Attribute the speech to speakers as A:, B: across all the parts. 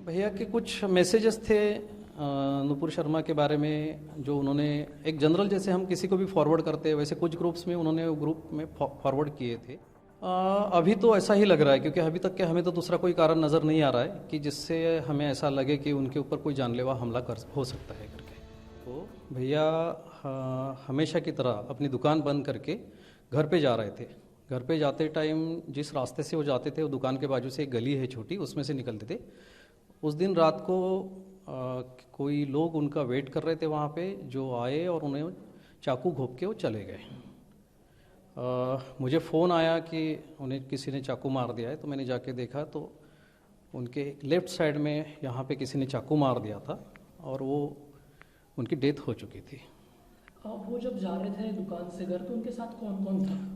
A: भैया के कुछ मैसेजेस थे नुपुर शर्मा के बारे में, जो उन्होंने एक जनरल जैसे हम किसी को भी फॉरवर्ड करते हैं वैसे कुछ ग्रुप्स में उन्होंने वो ग्रुप में फॉरवर्ड किए थे। अभी तो ऐसा ही लग रहा है, क्योंकि अभी तक के हमें तो दूसरा कोई कारण नज़र नहीं आ रहा है कि जिससे हमें ऐसा लगे कि उनके ऊपर कोई जानलेवा हमला कर हो सकता है करके। तो भैया हमेशा की तरह अपनी दुकान बंद करके घर पे जा रहे थे। घर पे जाते टाइम जिस रास्ते से वो जाते थे, वो दुकान के बाजू से एक गली है छोटी, उसमें से निकलते थे। उस दिन रात को कोई लोग उनका वेट कर रहे थे वहाँ पे, जो आए और उन्हें चाकू घोंप के वो चले गए। मुझे फ़ोन आया कि उन्हें किसी ने चाकू मार दिया है, तो मैंने जाके देखा तो उनके लेफ़्ट साइड में यहाँ पे किसी ने चाकू मार दिया था और वो उनकी डेथ हो चुकी थी।
B: वो जब जा रहे थे दुकान से घर, तो उनके साथ कौन कौन था?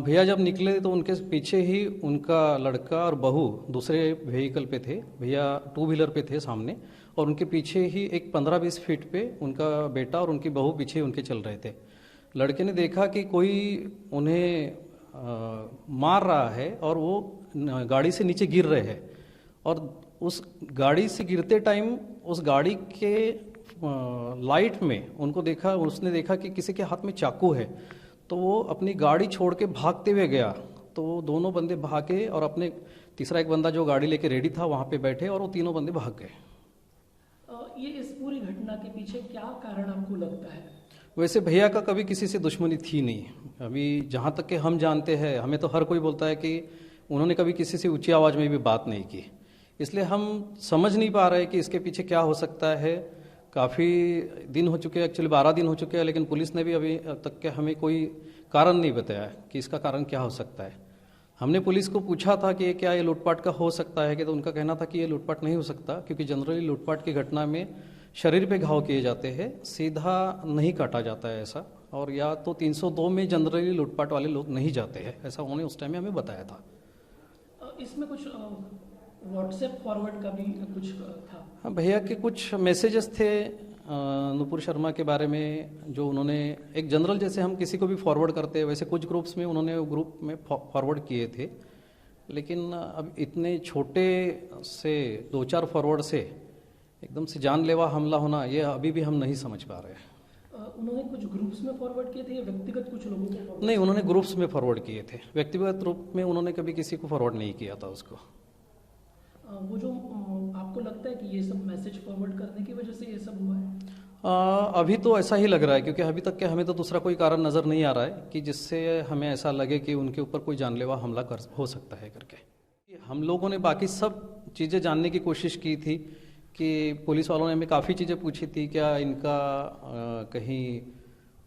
A: भैया जब निकले तो उनके पीछे ही उनका लड़का और बहू दूसरे व्हीकल पे थे। भैया टू व्हीलर पे थे सामने, और उनके पीछे ही एक 15-20 फीट पे उनका बेटा और उनकी बहू पीछे उनके चल रहे थे। लड़के ने देखा कि कोई उन्हें मार रहा है और वो गाड़ी से नीचे गिर रहे हैं, और उस गाड़ी से गिरते टाइम उस गाड़ी के लाइट में उसने देखा कि किसी के हाथ में चाकू है। तो वो अपनी गाड़ी छोड़ के भागते हुए गया। तो दोनों बंदे भागे और अपने तीसरा एक बंदा जो गाड़ी लेके रेडी था वहाँ पे बैठे, और वो तीनों बंदे भाग गए।
B: ये इस पूरी घटना के पीछे क्या कारण आपको लगता है?
A: वैसे भैया का कभी किसी से दुश्मनी थी नहीं। अभी जहाँ तक कि हम जानते हैं, हमें तो हर कोई बोलता है कि उन्होंने कभी किसी से ऊंची आवाज़ में भी बात नहीं की। इसलिए हम समझ नहीं पा रहे कि इसके पीछे क्या हो सकता है। काफ़ी दिन हो चुके हैं, एक्चुअली 12 दिन हो चुके हैं, लेकिन पुलिस ने भी अभी तक के हमें कोई कारण नहीं बताया कि इसका कारण क्या हो सकता है। हमने पुलिस को पूछा था कि क्या ये लूटपाट का हो सकता है, कि तो उनका कहना था कि ये लूटपाट नहीं हो सकता, क्योंकि जनरली लूटपाट की घटना में शरीर पे घाव किए जाते हैं, सीधा नहीं काटा जाता है ऐसा। और या तो 302 में जनरली लूटपाट वाले लोग नहीं जाते हैं, ऐसा उन्होंने उस टाइम में हमें बताया था।
B: इसमें कुछ व्हाट्सएप फॉरवर्ड का भी कुछ था?
A: हाँ, भैया के कुछ मैसेजेस थे नुपुर शर्मा के बारे में, जो उन्होंने एक जनरल जैसे हम किसी को भी फॉरवर्ड करते हैं वैसे कुछ ग्रुप्स में उन्होंने वो ग्रुप में फॉरवर्ड किए थे। लेकिन अब इतने छोटे से 2-4 फॉरवर्ड से एकदम से जानलेवा हमला होना, ये अभी भी हम नहीं समझ पा रहे हैं।
B: उन्होंने कुछ ग्रुप्स में फॉरवर्ड किए थे या व्यक्तिगत कुछ लोगों को?
A: नहीं, उन्होंने ग्रुप्स में फॉरवर्ड किए थे। व्यक्तिगत रूप में उन्होंने कभी किसी को फॉरवर्ड नहीं किया था उसको।
B: वो जो आपको लगता है कि ये सब मैसेज फॉरवर्ड करने की वजह से ये सब हुआ है?
A: अभी तो ऐसा ही लग रहा है, क्योंकि अभी तक के हमें तो दूसरा कोई कारण नज़र नहीं आ रहा है कि जिससे हमें ऐसा लगे कि उनके ऊपर कोई जानलेवा हमला हो सकता है करके। हम लोगों ने बाकी सब चीज़ें जानने की कोशिश की थी कि पुलिस वालों ने हमें काफ़ी चीज़ें पूछी थी, क्या इनका कहीं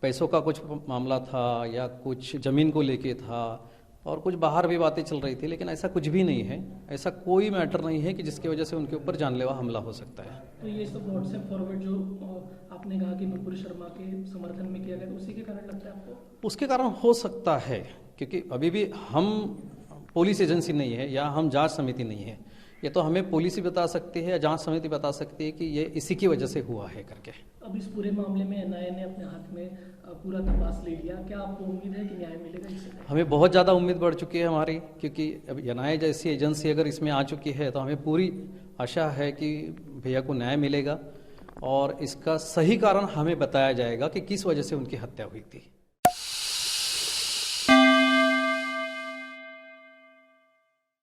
A: पैसों का कुछ मामला था या कुछ ज़मीन को लेके था, और कुछ बाहर भी बातें चल रही थी, लेकिन ऐसा कुछ भी नहीं है। ऐसा कोई मैटर नहीं है कि जिसकी वजह से उनके ऊपर जानलेवा हमला हो सकता है।
B: तो ये सब व्हाट्सएप फॉरवर्ड जो आपने कहा कि नुपुर शर्मा के समर्थन में किया गया, तो उसी के कारण लगता है आपको?
A: उसके कारण हो सकता है, क्योंकि अभी भी हम पुलिस एजेंसी नहीं है या हम जांच समिति नहीं है। ये तो हमें पुलिस ही बता सकती है या जांच समिति बता सकती है कि ये इसी की वजह से हुआ है करके।
B: अब इस पूरे मामले में एनआईए ने अपने हाथ में पूरा तपास ले लिया, क्या आपको उम्मीद है कि न्याय मिलेगा इससे?
A: हमें बहुत ज़्यादा उम्मीद बढ़ चुकी है हमारी, क्योंकि अब एनआईए जैसी एजेंसी अगर इसमें आ चुकी है तो हमें पूरी आशा है कि भैया को न्याय मिलेगा और इसका सही कारण हमें बताया जाएगा कि किस वजह से उनकी हत्या हुई थी।